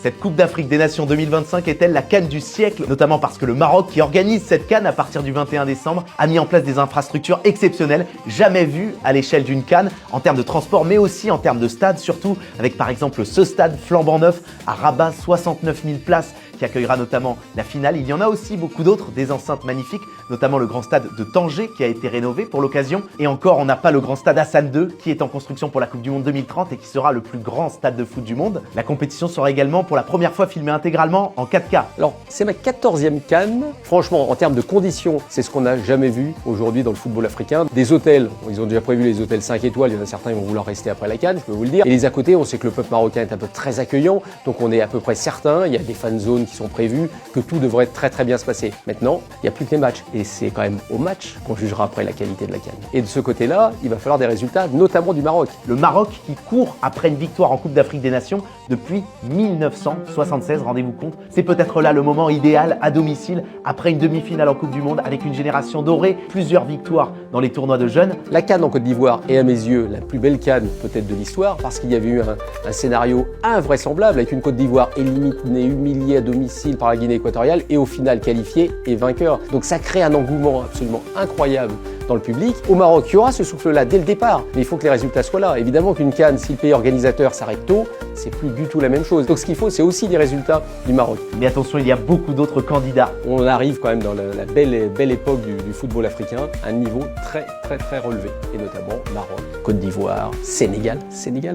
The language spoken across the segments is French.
Cette Coupe d'Afrique des Nations 2025 est-elle la CAN du siècle? Notamment parce que le Maroc, qui organise cette CAN à partir du 21 décembre, a mis en place des infrastructures exceptionnelles, jamais vues à l'échelle d'une CAN, en termes de transport, mais aussi en termes de stade, surtout avec par exemple ce stade flambant neuf à Rabat, 69 000 places, qui accueillera notamment la finale. Il y en a aussi beaucoup d'autres, des enceintes magnifiques, notamment le grand stade de Tanger qui a été rénové pour l'occasion. Et encore, on n'a pas le grand stade Hassan II qui est en construction pour la Coupe du Monde 2030 et qui sera le plus grand stade de foot du monde. La compétition sera également pour la première fois filmée intégralement en 4K. Alors, c'est ma 14e CAN. Franchement, en termes de conditions, c'est ce qu'on n'a jamais vu aujourd'hui dans le football africain. Des hôtels, ils ont déjà prévu les hôtels 5 étoiles, il y en a certains qui vont vouloir rester après la CAN, je peux vous le dire. Et les à côté, on sait que le peuple marocain est un peu très accueillant, donc on est à peu près certain, il y a des fan zones qui sont prévues, que tout devrait très bien se passer. Maintenant, il n'y a plus que les matchs. Et c'est quand même au match qu'on jugera après la qualité de la CAN. Et de ce côté-là, il va falloir des résultats, notamment du Maroc. Le Maroc qui court après une victoire en Coupe d'Afrique des Nations depuis 1976, rendez-vous compte. C'est peut-être là le moment idéal à domicile, après une demi-finale en Coupe du Monde, avec une génération dorée, plusieurs victoires dans les tournois de jeunes. La CAN en Côte d'Ivoire est à mes yeux la plus belle CAN peut-être de l'histoire, parce qu'il y avait eu un scénario invraisemblable, avec une Côte d'Ivoire éliminée, humiliée à domicile par la Guinée équatoriale, et au final qualifiée et vainqueur. Donc ça crée un engouement absolument incroyable dans le public. Au Maroc, il y aura ce souffle-là dès le départ, mais il faut que les résultats soient là. Évidemment qu'une CAN, si le pays organisateur s'arrête tôt, c'est plus du tout la même chose. Donc ce qu'il faut, c'est aussi des résultats du Maroc. Mais attention, il y a beaucoup d'autres candidats. On arrive quand même dans la belle époque du football africain, un niveau très relevé, et notamment Maroc, Côte d'Ivoire, Sénégal,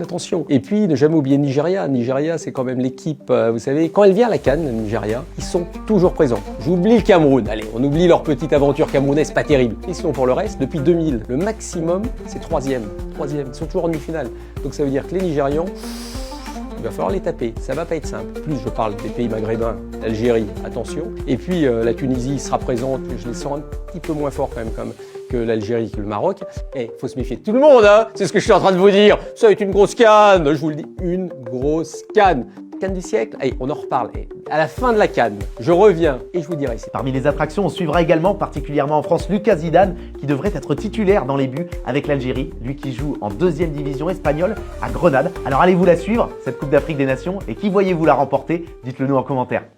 attention. Et puis ne jamais oublier Nigeria. Nigeria, c'est quand même l'équipe, vous savez, quand elle vient à la CAN, Nigeria, ils sont toujours présents. J'oublie le Cameroun, allez, on oublie leur petite aventure camerounaise, pas terrible. Et sinon pour le reste, depuis 2000, le maximum, c'est troisième. Ils sont toujours en demi-finale. Donc ça veut dire que les Nigérians, il va falloir les taper, ça va pas être simple. Plus je parle des pays maghrébins, l'Algérie, attention. Et puis la Tunisie sera présente, je les sens un petit peu moins forts quand même que l'Algérie, que le Maroc. Et faut se méfier de tout le monde, hein. C'est ce que je suis en train de vous dire. Ça va être une grosse CAN, je vous le dis, une grosse CAN. CAN du siècle, allez, on en reparle. Et à la fin de la CAN, je reviens et je vous dirai. Parmi les attractions, on suivra également, particulièrement en France, Lucas Zidane, qui devrait être titulaire dans les buts avec l'Algérie, lui qui joue en 2e division espagnole à Grenade. Alors allez-vous la suivre, cette Coupe d'Afrique des Nations, et qui voyez-vous la remporter? Dites-le nous en commentaire.